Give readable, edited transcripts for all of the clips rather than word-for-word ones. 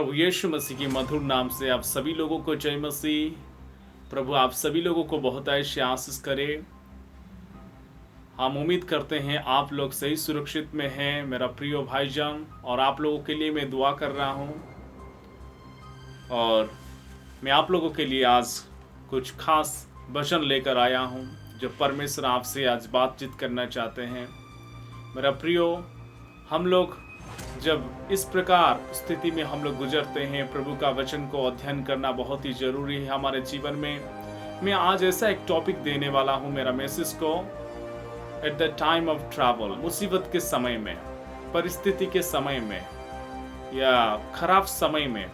प्रभु यीशु मसीह के मधुर नाम से आप सभी लोगों को जय मसीह। प्रभु आप सभी लोगों को बहुत ऐसे आशीष करे। हम उम्मीद करते हैं आप लोग सही सुरक्षित में हैं मेरा प्रिय भाईजान, और आप लोगों के लिए मैं दुआ कर रहा हूं। और मैं आप लोगों के लिए आज कुछ खास वचन लेकर आया हूं जो परमेश्वर आपसे आज बातचीत करना चाहते हैं। मेरा प्रियो, हम लोग जब इस प्रकार स्थिति में हम लोग गुजरते हैं, प्रभु का वचन को अध्ययन करना बहुत ही जरूरी है हमारे जीवन में। मैं आज ऐसा एक टॉपिक देने वाला हूं मेरा मैसेज को, at the time of travel, मुसीबत के समय में, परिस्थिति के समय में या खराब समय में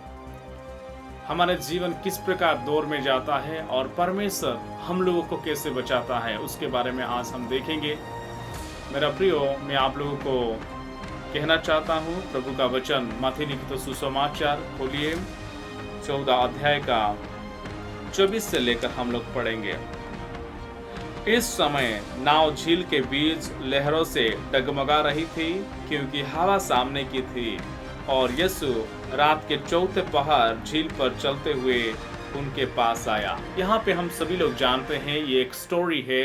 हमारा जीवन किस प्रकार दौर में जाता है और परमेश्वर हम लोगों को कैसे बचाता है, उसके बारे में आज हम देखेंगे। मेरा प्रियो, मैं आप लोगों को कहना चाहता हूँ प्रभु का वचन मत्ती लिखित सुसमाचार खोलिए 14 अध्याय का 24 से लेकर हम लोग पढ़ेंगे। इस समय नाव झील के बीच लहरों से डगमगा रही थी क्योंकि हवा सामने की थी, और यीशु रात के चौथे पहर झील पर चलते हुए उनके पास आया। यहाँ पे हम सभी लोग जानते हैं ये एक स्टोरी है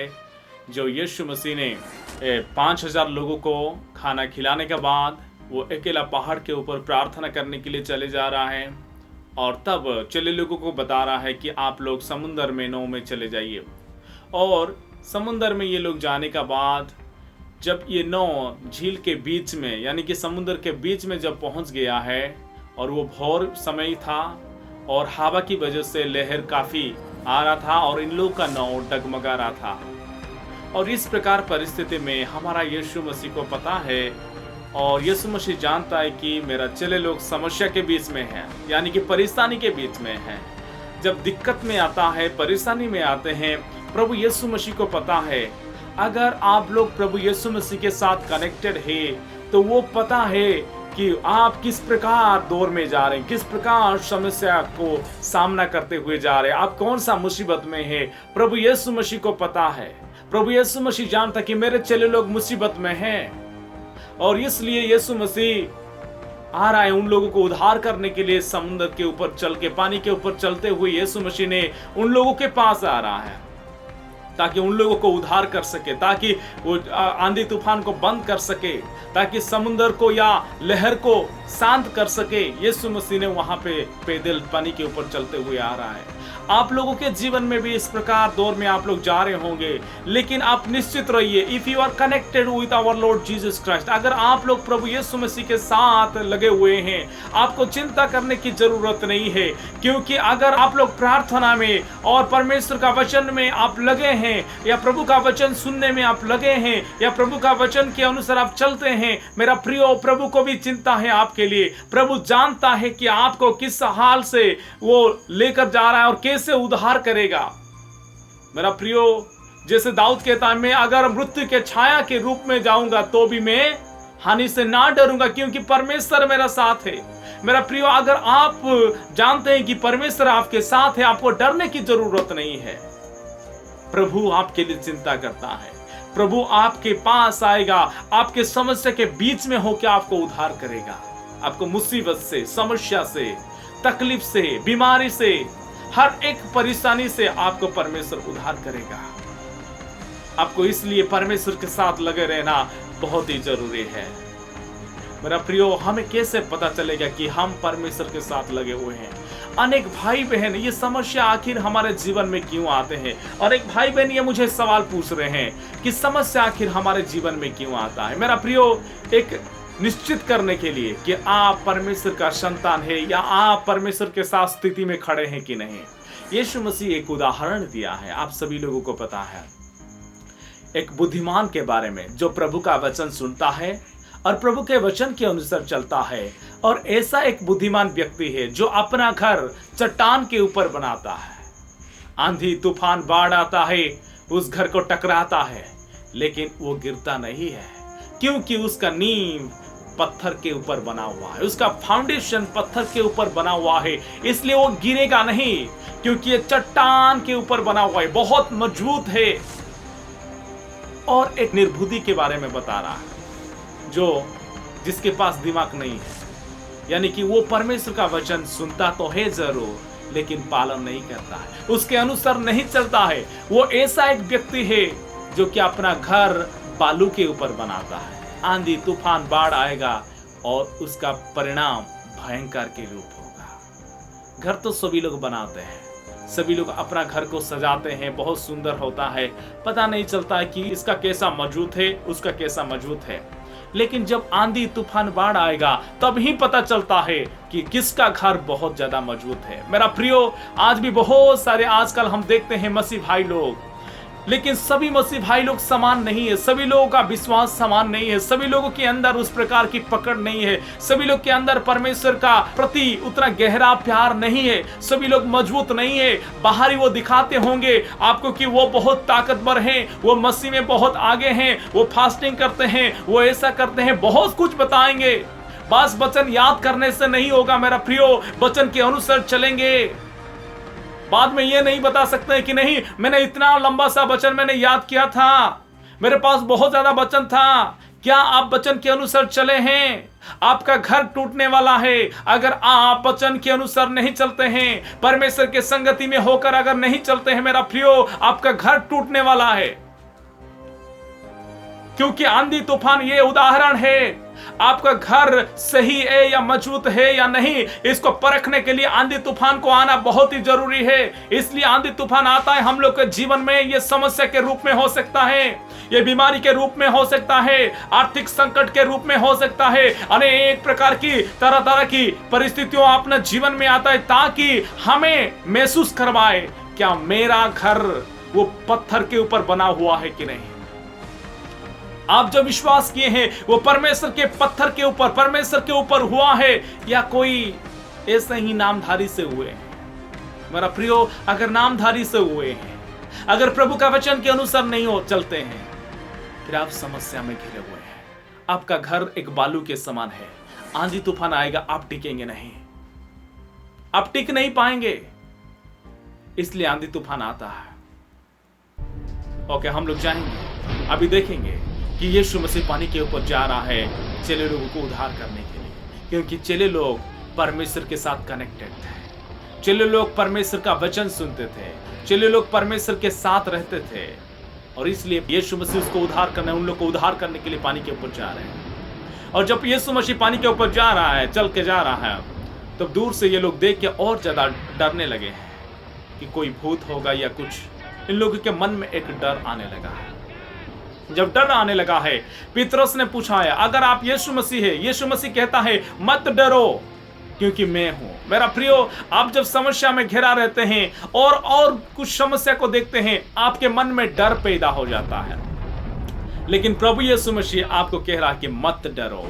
जो यीशु मसीह ने 5000 लोगों को खाना खिलाने के बाद वो अकेला पहाड़ के ऊपर प्रार्थना करने के लिए चले जा रहा है, और तब चले लोगों को बता रहा है कि आप लोग समुंदर में नाव में चले जाइए। और समुंदर में ये लोग जाने के बाद जब ये नाव झील के बीच में यानी कि समुंदर के बीच में जब पहुंच गया है, और वो भोर समय था और हवा की वजह से लहर काफ़ी आ रहा था और इन लोगों का नाव डगमगा रहा था। और इस प्रकार परिस्थिति में हमारा यीशु मसीह को पता है, और यीशु मसीह जानता है कि मेरा चेले लोग समस्या के बीच में हैं, यानी कि परेशानी के बीच में हैं। जब दिक्कत में आता है, परेशानी में आते हैं, प्रभु यीशु मसीह को पता है अगर आप लोग प्रभु यीशु मसीह के साथ कनेक्टेड है तो वो पता है कि आप किस प्रकार दौर में जा रहे हैं, किस प्रकार समस्या को सामना करते हुए जा रहे हैं, आप कौन सा मुसीबत में है। प्रभु यीशु मसीह को पता है, प्रभु यीशु मसीह जानता कि मेरे चेले लोग मुसीबत में हैं, और इसलिए यीशु मसीह आ रहा है उन लोगों को उद्धार करने के लिए। समुद्र के ऊपर चल के, पानी के ऊपर चलते हुए यीशु मसीह ने उन लोगों के पास आ रहा है ताकि उन लोगों को उद्धार कर सके, ताकि वो आंधी तूफान को बंद कर सके, ताकि समुद्र को या लहर को शांत कर सके। यीशु मसीह ने वहां पे पैदल पानी के ऊपर चलते हुए आ रहा है। आप लोगों के जीवन में भी इस प्रकार दौर में आप लोग जा रहे होंगे, लेकिन आप निश्चित रहिए, if you are connected with our Lord Jesus Christ, अगर आप लोग प्रभु यीशु मसीह के साथ लगे हुए हैं, आपको चिंता करने की जरूरत नहीं है। क्योंकि अगर आप लोग प्रार्थना में और परमेश्वर का वचन में आप लगे हैं, या प्रभु का वचन सुनने में आप लगे हैं, या प्रभु का वचन के अनुसार आप चलते हैं, मेरा प्रियो, प्रभु को भी चिंता है आपके लिए। प्रभु जानता है कि आपको किस हाल से वो लेकर जा रहा है और कैसे उद्धार करेगा। मेरा प्रियो, जैसे दाऊद कहता है, मैं अगर मृत्यु के छाया के रूप में जाऊंगा तो भी मैं हानि से ना डरूंगा क्योंकि परमेश्वर मेरा साथ है। मेरा प्रियो, अगर आप जानते हैं कि परमेश्वर आपके साथ है, आपको डरने की जरूरत नहीं है। प्रभु आपके लिए चिंता करता है, प्रभु आपके पास आएगा, आपके समस्या के बीच में होकर आपको उद्धार करेगा। आपको मुसीबत से, समस्या से, तकलीफ से, बीमारी से, हर एक परेशानी से आपको परमेश्वर उद्धार करेगा। आपको इसलिए परमेश्वर के साथ लगे रहना बहुत ही जरूरी है। मेरा प्रियो, हमें कैसे पता चलेगा कि हम परमेश्वर के साथ लगे हुए हैं? अनेक भाई बहन ये समस्या आखिर हमारे जीवन में क्यों आते हैं, और एक भाई बहन ये मुझे सवाल पूछ रहे हैं कि समस्या आखिर हमारे जीवन में क्यों आता है। मेरा प्रियो, एक निश्चित करने के लिए कि आप परमेश्वर का संतान है या आप परमेश्वर के साथ स्थिति में खड़े हैं कि नहीं, यीशु मसीह एक उदाहरण दिया है। आप सभी लोगों को पता है एक बुद्धिमान के बारे में जो प्रभु का वचन सुनता है और प्रभु के वचन के अनुसार चलता है। और ऐसा एक बुद्धिमान व्यक्ति है जो अपना घर चट्टान के ऊपर बनाता है। आंधी तूफान बाढ़ आता है, उस घर को टकराता है, लेकिन वो गिरता नहीं है क्योंकि उसका नींव पत्थर के ऊपर बना हुआ है, उसका फाउंडेशन पत्थर के ऊपर बना हुआ है, इसलिए वो गिरेगा नहीं क्योंकि ये चट्टान के ऊपर बना हुआ है, बहुत मजबूत है। और एक निर्बुद्धि के बारे में बता रहा है, जो जिसके पास दिमाग नहीं है, यानी कि वो परमेश्वर का वचन सुनता तो है जरूर, लेकिन पालन नहीं करता है, उसके अनुसार नहीं चलता है। वो ऐसा एक व्यक्ति है जो कि अपना घर बालू के ऊपर बनाता है। आंधी तूफान बाढ़ आएगा और उसका परिणाम भयंकर के रूप होगा। घर तो सभी लोग बनाते हैं, सभी लोग अपना घर को सजाते हैं, बहुत सुंदर होता है, पता नहीं चलता है कि इसका कैसा मजबूत है, उसका कैसा मजबूत है। लेकिन जब आंधी तूफान बाढ़ आएगा तब ही पता चलता है कि किसका घर बहुत ज्यादा मजबूत है। मेरा प्रियो, आज भी बहुत सारे आजकल हम देखते हैं मसीह भाई लोग, लेकिन सभी मसीह भाई लोग समान नहीं है, सभी लोगों का विश्वास समान नहीं है, सभी लोगों के अंदर उस प्रकार की पकड़ नहीं है, सभी लोग के अंदर परमेश्वर का प्रति उतना गहरा प्यार नहीं है, सभी लोग मजबूत नहीं है। बाहरी वो दिखाते होंगे आपको कि वो बहुत ताकतवर हैं, वो मसीह में बहुत आगे हैं, वो फास्टिंग करते हैं, वो ऐसा करते हैं, बहुत कुछ बताएंगे। बस वचन याद करने से नहीं होगा मेरा प्रियो, वचन के अनुसार चलेंगे। बाद में ये नहीं बता सकते कि नहीं मैंने इतना लंबा सा वचन मैंने याद किया था, मेरे पास बहुत ज्यादा वचन था। क्या आप वचन के अनुसार चले हैं? आपका घर टूटने वाला है अगर आप वचन के अनुसार नहीं चलते हैं, परमेश्वर के संगति में होकर अगर नहीं चलते हैं मेरा प्रियो, आपका घर टूटने वाला है। क्योंकि आंधी तूफान ये उदाहरण है, आपका घर सही है या मजबूत है या नहीं, इसको परखने के लिए आंधी तूफान को आना बहुत ही जरूरी है। इसलिए आंधी तूफान आता है हम लोग के जीवन में, ये समस्या के रूप में हो सकता है, ये बीमारी के रूप में हो सकता है, आर्थिक संकट के रूप में हो सकता है, अनेक प्रकार की तरह तरह की परिस्थितियों अपने जीवन में आता है ताकि हमें महसूस करवाए क्या मेरा घर वो पत्थर के ऊपर बना हुआ है कि नहीं। आप जो विश्वास किए हैं वो परमेश्वर के पत्थर के ऊपर, परमेश्वर के ऊपर हुआ है या कोई ऐसे ही नामधारी से हुए हैं। मेरा प्रियो, अगर नामधारी से हुए हैं, अगर प्रभु का वचन के अनुसार नहीं हो चलते हैं, फिर आप समस्या में घिरे हुए हैं। आपका घर एक बालू के समान है, आंधी तूफान आएगा आप टिकेंगे नहीं, आप टिक नहीं पाएंगे, इसलिए आंधी तूफान आता है। ओके, हम लोग जाएंगे, अभी देखेंगे कि यीशु मसीह पानी के ऊपर जा रहा है चेले लोगों को उद्धार करने के लिए, क्योंकि चेले लोग परमेश्वर के साथ कनेक्टेड थे, चेले लोग परमेश्वर का वचन सुनते थे, चेले लोग परमेश्वर के साथ रहते थे, और इसलिए यीशु मसीह उसको उद्धार करने, उन लोग को उद्धार करने के लिए पानी के ऊपर जा रहे हैं। और जब यीशु मसीह पानी के ऊपर जा रहा है, चल के जा रहा है, तब तो दूर से ये लोग देख के और ज्यादा डरने लगे हैं कि कोई भूत होगा या कुछ। इन लोगों के मन में एक डर आने लगा है। जब डर आने लगा है, पतरस ने पूछा है, अगर आप यीशु मसीह है, यीशु मसीह कहता है मत डरो क्योंकि मैं हूं। मेरा प्रियो, आप जब समस्या में घिरा रहते हैं और कुछ समस्या को देखते हैं, आपके मन में डर पैदा हो जाता है, लेकिन प्रभु यीशु मसीह आपको कह रहा है कि मत डरो,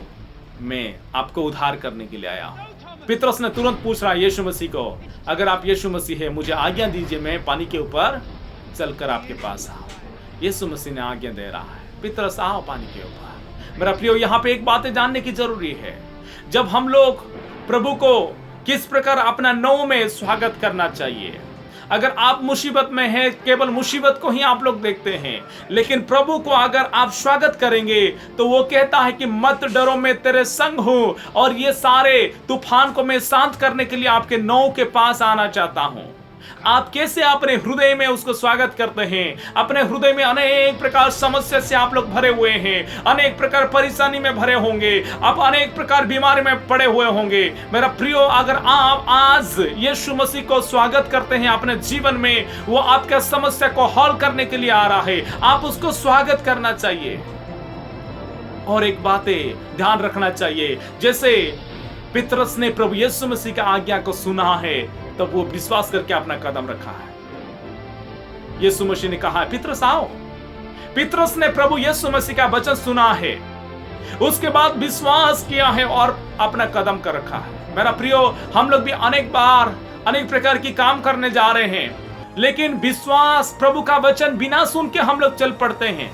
मैं आपको उद्धार करने के लिए आया हूं। पतरस ने तुरंत पूछ रहा है यीशु मसीह को, अगर आप यीशु मसीह है, मुझे आज्ञा दीजिए, मैं पानी के ऊपर चलकर आपके पास आऊं। यीशु मसीह ने आज्ञा दे रहा है, पतरस आओ पानी के ऊपर। मेरा प्रियो, यहाँ पे एक बात जानने की जरूरी है, जब हम लोग प्रभु को किस प्रकार अपना नौ में स्वागत करना चाहिए। अगर आप मुसीबत में हैं, केवल मुसीबत को ही आप लोग देखते हैं, लेकिन प्रभु को अगर आप स्वागत करेंगे तो वो कहता है कि मत डरो, मैं तेरे संग हूं, और ये सारे तूफान को मैं शांत करने के लिए आपके नौ के पास आना चाहता हूं। आप कैसे अपने हृदय में उसको स्वागत करते हैं? अपने हृदय में अनेक प्रकार समस्या से आप लोग भरे हुए हैं, अनेक प्रकार परेशानी में भरे होंगे, आप अनेक प्रकार बीमारी में पड़े हुए होंगे। मेरा प्रियो, अगर आप आज यीशु मसीह को स्वागत करते हैं अपने जीवन में, वो आपका समस्या को हल करने के लिए आ रहा है, आप उसको स्वागत करना चाहिए। और एक बात ध्यान रखना चाहिए, जैसे पतरस ने प्रभु यीशु मसीह का आज्ञा को सुना है, तब वो विश्वास करके अपना कदम रखा है। यीशु मसीह ने कहा है पतरस आओ। पतरस ने प्रभु यीशु मसीह का वचन सुना है, उसके बाद विश्वास किया है और अपना कदम कर रखा है। मेरा प्रियो, हम लोग भी अनेक बार अनेक प्रकार की काम करने जा रहे हैं, लेकिन विश्वास, प्रभु का वचन बिना सुन के हम लोग चल पड़ते हैं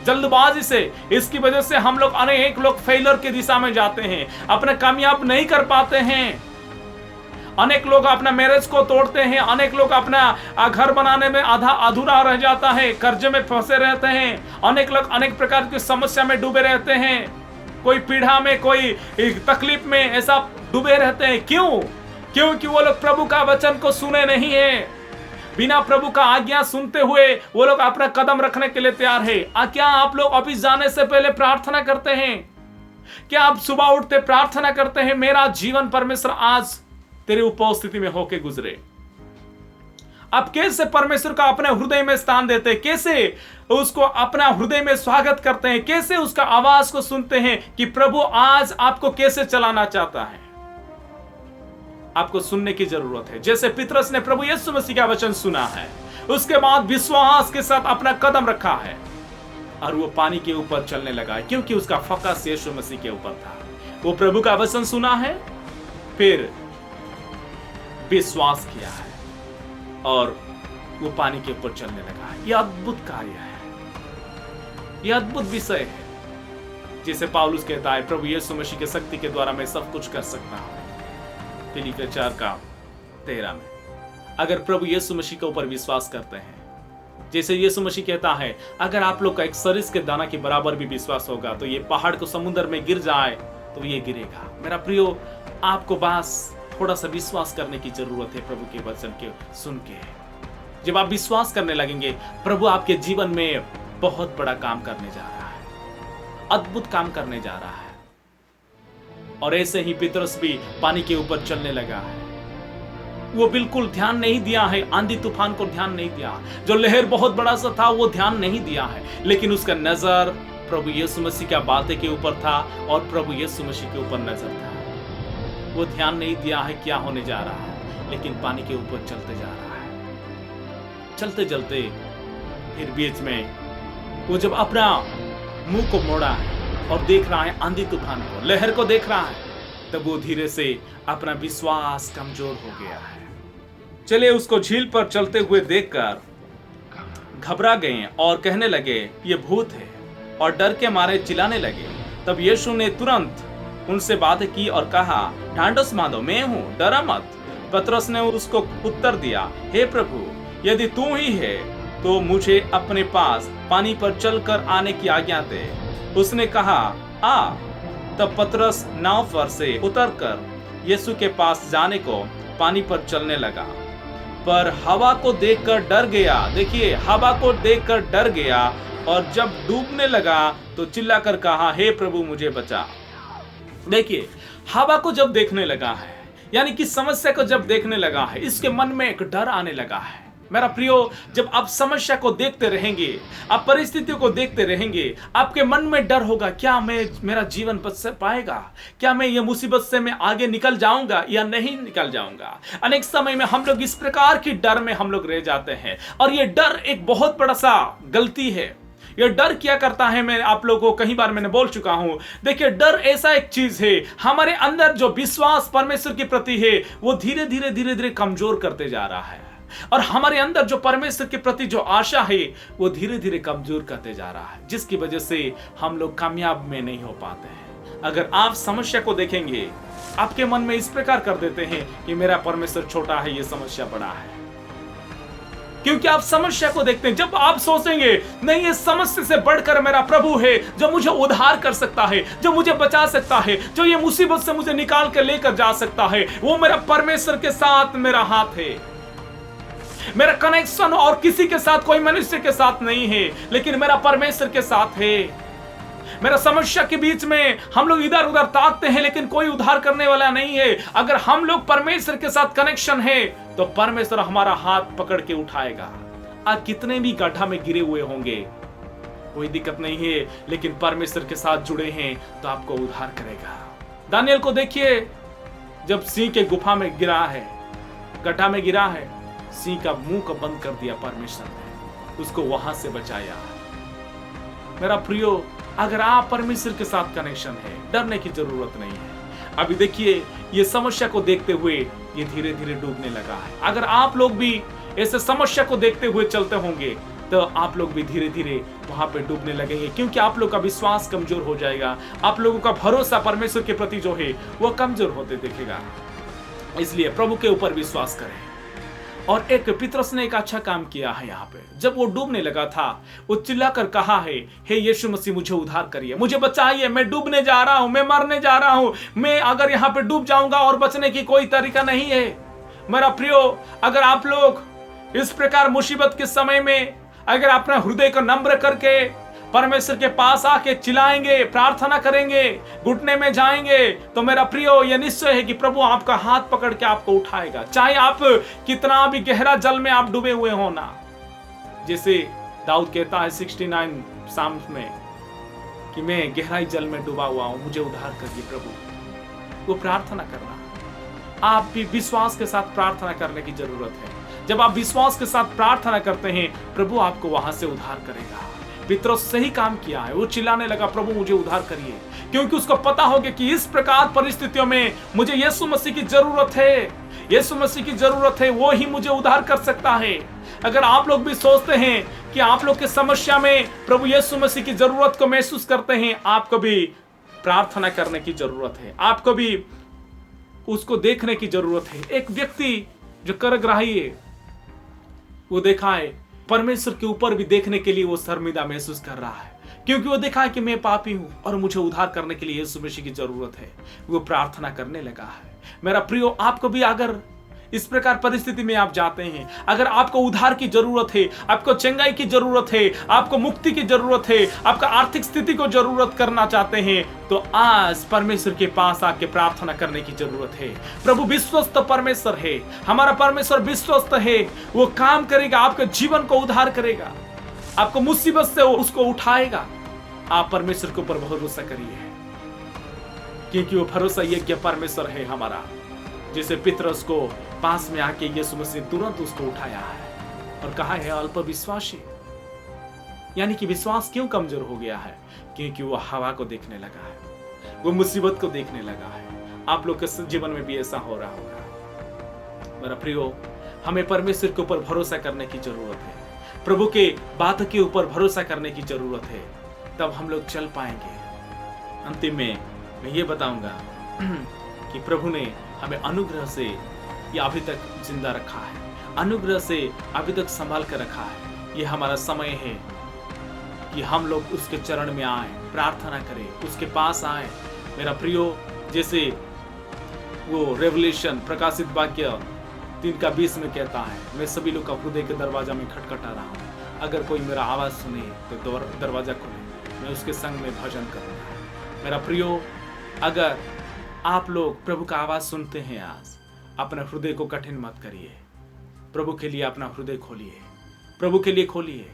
जल्दबाजी से। इसकी वजह से हम लोग अनेक लोग फेलियर की दिशा में जाते हैं, अपना कामयाब नहीं कर पाते हैं। अनेक लोग अपना मैरिज को तोड़ते हैं, अनेक लोग अपना घर बनाने में आधा अधूरा रह जाता है, कर्जे में फंसे रहते हैं, अनेक लोग अनेक प्रकार की समस्या में डूबे रहते हैं, कोई पीड़ा में, कोई तकलीफ में, ऐसा डूबे रहते हैं। क्यों? क्योंकि वो लोग प्रभु का वचन को सुने नहीं है। बिना प्रभु का आज्ञा सुनते हुए वो लोग अपना कदम रखने के लिए तैयार है। क्या आप लोग ऑफिस जाने से पहले प्रार्थना करते हैं? क्या आप सुबह उठते प्रार्थना करते हैं, मेरा जीवन परमेश्वर आज तेरी उपस्थिति में होके गुजरे? आप कैसे परमेश्वर का अपने हृदय में स्थान देते हैं? कैसे उसको अपना हृदय में स्वागत करते हैं? कैसे उसका आवाज को सुनते हैं कि प्रभु आज आपको कैसे चलाना चाहता है? आपको सुनने की जरूरत है। जैसे पतरस ने प्रभु यीशु मसीह का वचन सुना है, उसके बाद विश्वास के साथ अपना कदम रखा है और वो पानी के ऊपर चलने लगा है, क्योंकि उसका फोकस यीशु मसीह के ऊपर था। वो प्रभु का वचन सुना है, फिर विश्वास किया है और वो पानी के ऊपर चलने लगा है। यह अद्भुत कार्य है, यह अद्भुत विषय है। जिसे पौलुस कहता है, प्रभु यीशु मसीह की शक्ति के द्वारा मैं सब कुछ कर सकता हूं। फिलिप्पियों 4:13 में अगर प्रभु यीशु मसीह के ऊपर विश्वास करते हैं, जैसे यीशु मसीह कहता है, अगर आप लोग का एक सरिस के दाना के बराबर भी विश्वास होगा तो ये पहाड़ को समुद्र में गिर जाए तो ये गिरेगा। मेरा प्रियो, आपको बस थोड़ा सा विश्वास करने की जरूरत है प्रभु के वचन के सुन के। जब आप विश्वास करने लगेंगे, प्रभु आपके जीवन में बहुत बड़ा काम करने जा रहा है, अद्भुत काम करने जा रहा है। और ऐसे ही पतरस भी पानी के ऊपर चलने लगा है। वो बिल्कुल ध्यान नहीं दिया है, आंधी तूफान को ध्यान नहीं दिया, जो लहर बहुत बड़ा सा था वो ध्यान नहीं दिया है, लेकिन उसका नजर प्रभु यीशु मसीह की बातें के ऊपर था और प्रभु यीशु मसीह के ऊपर नजर था। वो ध्यान नहीं दिया है क्या होने जा रहा है, लेकिन पानी के ऊपर चलते जा रहा है। चलते चलते फिर बीच में वो जब अपना मुंह को मोड़ा है और देख रहा है आंधी तूफान को, लहर को देख रहा है, तब वो धीरे से अपना विश्वास कमजोर हो गया है। चले उसको झील पर चलते हुए देखकर घबरा गए और कहने लगे ये भूत है, और डर के मारे चिल्लाने लगे। तब यीशु ने तुरंत उनसे बात की और कहा, ढांढस बांधो, मैं हूं, डरा मत। पतरस ने उसको उत्तर दिया, हे प्रभु, यदि तू ही है तो मुझे अपने पास पानी पर चलकर आने की आज्ञा दे। उसने कहा, आ। तब पतरस नाव पर से उतरकर यीशु के पास जाने को पानी पर चलने लगा, पर हवा को देखकर डर गया। देखिए, हवा को देखकर डर गया और जब डूबने लगा तो चिल्लाकर कहा, हे प्रभु मुझे बचा। देखिए, हवा को जब देखने लगा है, यानी कि समस्या को जब देखने लगा है, इसके मन में एक डर आने लगा है। मेरा प्रियो, जब आप समस्या को देखते रहेंगे, आप परिस्थितियों को देखते रहेंगे, आपके मन में डर होगा, क्या मेरा जीवन बच पाएगा? क्या मैं ये मुसीबत से मैं आगे निकल जाऊंगा या नहीं निकल जाऊंगा? अनेक समय में हम लोग इस प्रकार की डर में हम लोग रह जाते हैं, और ये डर एक बहुत बड़ा सा गलती है। ये डर क्या करता है, मैं आप लोगों को कई बार मैंने बोल चुका हूं। देखिए, डर ऐसा एक चीज है, हमारे अंदर जो विश्वास परमेश्वर के प्रति है वो धीरे धीरे धीरे धीरे कमजोर करते जा रहा है, और हमारे अंदर जो परमेश्वर के प्रति जो आशा है वो धीरे धीरे कमजोर करते जा रहा है, जिसकी वजह से हम लोग कामयाब में नहीं हो पाते हैं। अगर आप समस्या को देखेंगे, आपके मन में इस प्रकार कर देते हैं कि मेरा परमेश्वर छोटा है, ये समस्या बड़ा है, क्योंकि आप समस्या को देखते हैं। जब आप सोचेंगे नहीं, ये समस्या से बढ़कर मेरा प्रभु है जो मुझे उद्धार कर सकता है, जो मुझे बचा सकता है, जो ये मुसीबत से मुझे निकाल कर लेकर जा सकता है, वो मेरा परमेश्वर के साथ मेरा हाथ है। मेरा कनेक्शन और किसी के साथ, कोई मनुष्य के साथ नहीं है, लेकिन मेरा परमेश्वर के साथ है। मेरा समस्या के बीच में हम लोग इधर उधर ताकते हैं, लेकिन कोई उद्धार करने वाला नहीं है। अगर हम लोग परमेश्वर के साथ कनेक्शन है तो परमेश्वर हमारा हाथ पकड़ के उठाएगा। आज कितने भी गड्ढा में गिरे हुए होंगे, कोई दिक्कत नहीं है, लेकिन परमेश्वर के साथ जुड़े हैं तो आपको उद्धार करेगा। दानियल को देखिए, जब सिंह के गुफा में गिरा है, गड्ढा में गिरा है, सिंह का मुंह को बंद कर दिया परमेश्वर ने, उसको वहां से बचाया। मेरा प्रियो, अगर आप परमेश्वर के साथ कनेक्शन है, डरने की जरूरत नहीं है। अभी देखिए, ये समस्या को देखते हुए ये धीरे धीरे डूबने लगा है। अगर आप लोग भी ऐसे समस्या को देखते हुए चलते होंगे तो आप लोग भी धीरे धीरे वहां पे डूबने लगेंगे, क्योंकि आप लोग का विश्वास कमजोर हो जाएगा, आप लोगों का भरोसा परमेश्वर के प्रति जो है वो कमजोर होते दिखेगा। इसलिए प्रभु के ऊपर विश्वास करें, और एक पितरस ने एक अच्छा काम किया है यहाँ पे। जब वो डूबने लगा था, वो चिल्लाकर कहा है, हे यीशु मसीह मुझे उद्धार करिए, मुझे बचाइए, मैं डूबने जा रहा हूं, मैं मरने जा रहा हूं, मैं अगर यहाँ पे डूब जाऊंगा और बचने की कोई तरीका नहीं है। मेरा प्रियो, अगर आप लोग इस प्रकार मुसीबत के समय में अगर अपना हृदय को नम्र करके परमेश्वर के पास आके चिल्लाएंगे, प्रार्थना करेंगे, घुटने में जाएंगे, तो मेरा प्रियो ये निश्चय है कि प्रभु आपका हाथ पकड़ के आपको उठाएगा, चाहे आप कितना भी गहरा जल में आप डूबे हुए हो ना। जैसे दाऊद कहता है 69 साम्स में कि मैं गहराई जल में डूबा हुआ हूं, मुझे उद्धार करिए प्रभु। वो प्रार्थना करना, आप भी विश्वास के साथ प्रार्थना करने की जरूरत है। जब आप विश्वास के साथ प्रार्थना करते हैं, प्रभु आपको वहां से उद्धार करेगा। पितरस सही काम किया है, वो चिल्लाने लगा, प्रभु मुझे उद्धार करिए, क्योंकि उसको पता हो गया कि इस प्रकार परिस्थितियों में मुझे यीशु मसीह की जरूरत है, यीशु मसीह की जरूरत है, वो ही मुझे उद्धार कर सकता है। अगर आप लोग भी सोचते हैं कि आप लोग की समस्या में प्रभु यीशु मसीह की जरूरत को महसूस करते हैं, आपको भी प्रार्थना करने की जरूरत है, आपको भी उसको देखने की जरूरत है। एक व्यक्ति जो करग्राही है, वो देखा है परमेश्वर के ऊपर भी देखने के लिए वो शर्मिंदा महसूस कर रहा है, क्योंकि वो देखा है कि मैं पापी हूं और मुझे उद्धार करने के लिए यीशु मसीह की जरूरत है। वो प्रार्थना करने लगा है। मेरा प्रियो, आपको भी अगर इस प्रकार परिस्थिति में आप जाते हैं, अगर आपको उद्धार की जरूरत है, आपको चंगाई की जरूरत है, आपको मुक्ति की जरूरत है, आपका आर्थिक स्थिति को जरूरत करना चाहते हैं, तो आज परमेश्वर के पास आके प्रार्थना करने की जरूरत है। प्रभु विश्वस्त परमेश्वर है, हमारा परमेश्वर विश्वस्त है, वो काम करेगा, आपके जीवन को उद्धार करेगा, आपको मुसीबत से उसको उठाएगा। आप परमेश्वर के ऊपर भरोसा करिए, क्योंकि वो भरोसा योग्य परमेश्वर है हमारा। जैसे पितरस को पास में आके यीशु मसीह तुरंत उसको उठाया है और कहा है अल्प विश्वासी, यानी कि विश्वास क्यों कमजोर हो गया है? क्योंकि वो हवा को देखने लगा है, वो मुसीबत को देखने लगा है। आप लोग के जीवन में भी ऐसा हो रहा होगा। मेरा प्रियो, हमें परमेश्वर के ऊपर भरोसा करने की जरूरत है, प्रभु के बात के ऊपर भरोसा करने की जरूरत है, तब हम लोग चल पाएंगे। अंतिम में मैं ये बताऊंगा कि प्रभु ने हमें अनुग्रह से ये अभी तक जिंदा रखा है, अनुग्रह से अभी तक संभाल कर रखा है। ये हमारा समय है कि हम लोग उसके चरण में आए, प्रार्थना करें, उसके पास आए। मेरा प्रियो, जैसे वो रेवलेशन प्रकाशित वाक्य 3:20 में कहता है, मैं सभी लोग का हृदय के दरवाजा में खटखटा रहा हूँ, अगर कोई मेरा आवाज सुने तो दरवाजा खोले, मैं उसके संग में भजन करूँगा। मेरा प्रियो, अगर आप लोग प्रभु का आवाज सुनते हैं, आज अपने हृदय को कठिन मत करिए, प्रभु के लिए अपना हृदय खोलिए, प्रभु के लिए खोलिए।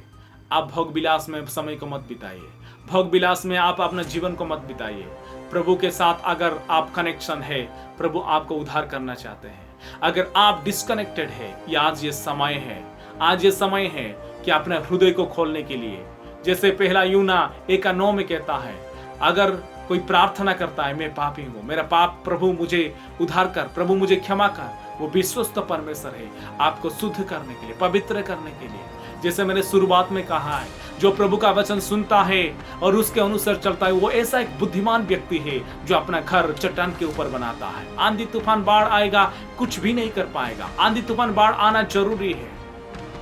आप भोग विलास में समय को मत बिताइए, भोग विलास में आप अपना जीवन को मत बिताइए। प्रभु के साथ अगर आप कनेक्शन है, प्रभु आपको उद्धार करना चाहते हैं। अगर आप डिस्कनेक्टेड है, या आज ये समय है, आज ये समय है कि अपने हृदय को खोलने के लिए, जैसे पहला यूना 1:9 में कहता है, अगर कोई प्रार्थना करता है मैं पापी हूँ, मेरा पाप प्रभु मुझे उद्धार कर, प्रभु मुझे क्षमा कर, वो विश्वस्त परमेश्वर है आपको शुद्ध करने के लिए, पवित्र करने के लिए। जैसे मैंने शुरुआत में कहा है, जो प्रभु का वचन सुनता है और उसके अनुसार चलता है, वो ऐसा एक बुद्धिमान व्यक्ति है जो अपना घर चट्टान के ऊपर बनाता है। आंधी तूफान बाढ़ आएगा, कुछ भी नहीं कर पाएगा। आंधी तूफान बाढ़ आना जरूरी है,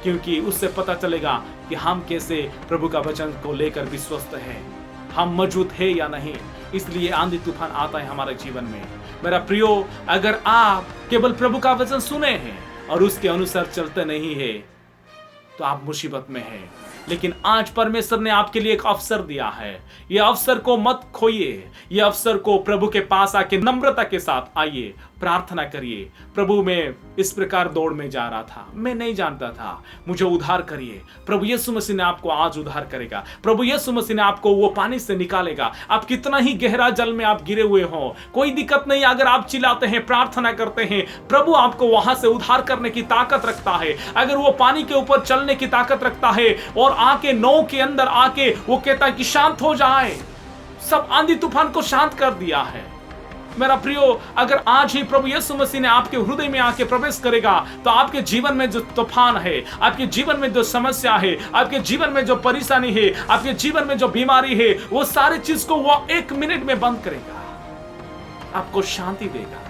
क्योंकि उससे पता चलेगा कि हम कैसे प्रभु का वचन को लेकर विश्वस्त है, हम मौजूद है या नहीं। इसलिए आंधी तूफान आता है हमारे जीवन में। मेरा प्रियो, अगर आप केवल प्रभु का वचन सुने हैं और उसके अनुसार चलते नहीं है, तो आप मुसीबत में हैं। लेकिन आज परमेश्वर ने आपके लिए एक अवसर दिया है, ये अवसर को मत खोइए, ये अवसर को प्रभु के पास आके नम्रता के साथ आइए, प्रार्थना करिए। प्रभु, मैं इस प्रकार दौड़ में जा रहा था, मैं नहीं जानता था, मुझे उद्धार करिए। प्रभु यीशु मसीह ने आपको आज उद्धार करेगा, प्रभु यीशु मसीह ने आपको वो पानी से निकालेगा। आप कितना ही गहरा जल में आप गिरे हुए हो, कोई दिक्कत नहीं, अगर आप चिल्लाते हैं, प्रार्थना करते हैं, प्रभु आपको वहां से उद्धार करने की ताकत रखता है। अगर वो पानी के ऊपर चलने की ताकत रखता है और आके नौ के अंदर आके वो कहता है कि शांत हो जाए, सब आंधी तूफान को शांत कर दिया है। मेरा प्रियो, अगर आज ही प्रभु यीशु मसीह ने आपके हृदय में आके प्रवेश करेगा, तो आपके जीवन में जो तूफान है, आपके जीवन में जो समस्या है, आपके जीवन में जो परेशानी है, आपके जीवन में जो बीमारी है, वो सारी चीज को वो 1 मिनट में बंद करेगा, आपको शांति देगा,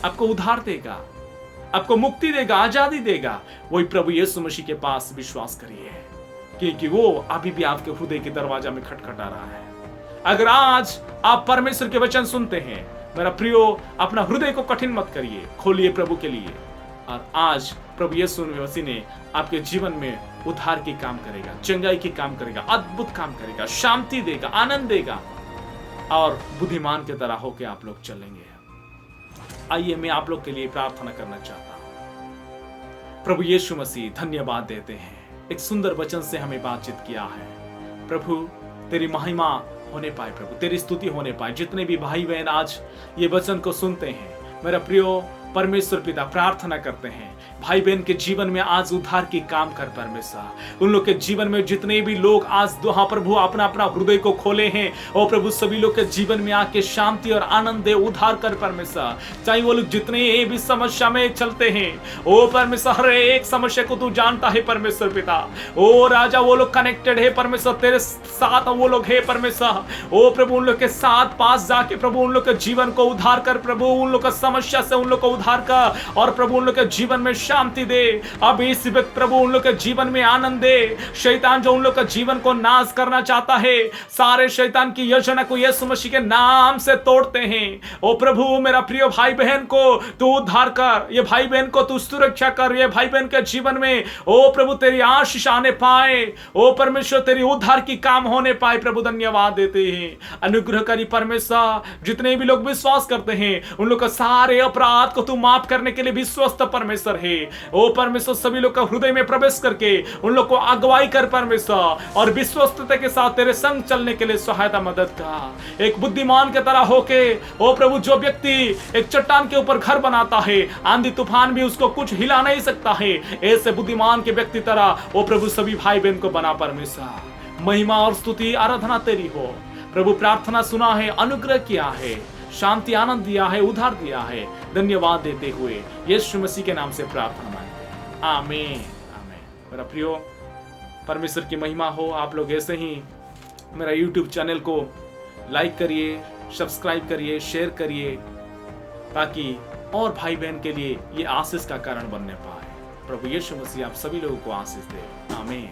आपको उद्धार देगा। आपको मुक्ति देगा, आजादी देगा, वही प्रभु यीशु मसीह के पास विश्वास करिए, क्योंकि वो अभी भी आपके हृदय के दरवाजा में खटखटा रहा है। अगर आज आप परमेश्वर के वचन सुनते हैं, मेरा प्रियो, अपना हृदय को कठिन मत करिए, खोलिए प्रभु के लिए। और आज प्रभु यीशु मसीह ने आपके जीवन में उद्धार की काम करेगा, चंगाई की काम करेगा, अद्भुत काम करेगा, शांति देगा, आनंद देगा, और बुद्धिमान के तरह होकर आप लोग चलेंगे। आइए मैं आप लोग के लिए प्रार्थना करना चाहता हूं। प्रभु यीशु मसीह, धन्यवाद देते हैं, एक सुंदर वचन से हमें बातचीत किया है। प्रभु तेरी महिमा होने पाए, प्रभु तेरी स्तुति होने पाए। जितने भी भाई बहन आज ये वचन को सुनते हैं, मेरा प्रियो परमेश्वर पिता, प्रार्थना करते हैं भाई बहन के जीवन में आज उद्धार की काम कर परमेश्वर। उन लोग के जीवन में जितने भी लोग आज दुआ प्रभु अपना अपना हृदय को खोले हैं, और प्रभु सभी लोग के जीवन में आके शांति और आनंद दे, उद्धार कर परमेश्वर। चाहे वो लोग जितने भी समस्या में चलते हैं, ओ परमेश्वर हर एक समस्या को तू जानता है परमेश्वर पिता। ओ राजा, वो लोग कनेक्टेड है परमेश्वर, तेरे साथ वो लोग है परमेश्वर। ओ प्रभु उन लोग के साथ पास जाके प्रभु उन लोग के जीवन को उद्धार कर प्रभु, उन लोग का समस्या से उन लोग को उद्धार कर, और प्रभु उन लोग के जीवन में शांति दे। अब इस वक्त प्रभु उन लोग के जीवन में आनंद दे। शैतान जो उन लोग के जीवन को नाश करना चाहता है, सारे शैतान की योजना को यीशु मसीह के नाम से तोड़ते हैं। ओ प्रभु मेरा प्रिय भाई बहन को तू उद्धार कर, ये भाई बहन को तू सुरक्षा कर, ये भाई बहन के जीवन में ओ प्रभु तेरी आशीष आने पाए, ओ परमेश्वर तेरी उद्धार की काम होने पाए। प्रभु धन्यवाद देते हैं, अनुग्रह करी परमेश्वर। जितने भी लोग विश्वास करते हैं उन लोग का सारे अपराध को तू माफ करने के लिए विश्वस्त परमेश्वर है। ओ परमेश्वर सभी लोग का हृदय में प्रवेश करके उन लोग को अगुवाई कर परमेश्वर, और विश्वस्तता के साथ तेरे संग चलने के लिए सहायता मदद का। एक बुद्धिमान के तरह होके ओ प्रभु, जो व्यक्ति एक चट्टान के ऊपर घर बनाता है, आंधी तूफान भी उसको कुछ हिला नहीं सकता है, ऐसे बुद्धिमान के व्यक्ति तरह ओ प्रभु सभी भाई बहन को बना परमेश्वर। महिमा और स्तुति आराधना तेरी हो प्रभु। प्रार्थना सुना है, अनुग्रह किया है, शांति आनंद दिया है, उद्धार दिया है। धन्यवाद देते हुए यीशु मसीह के नाम से प्रार्थना मांगते हैं, आमीन आमीन। मेरा प्रियो, परमेश्वर की महिमा हो। आप लोग ऐसे ही मेरा YouTube चैनल को लाइक करिए, सब्सक्राइब करिए, शेयर करिए, ताकि और भाई बहन के लिए ये आशीष का कारण बनने पाए। प्रभु यीशु मसीह आप सभी लोगों को आशीष दे, आमीन।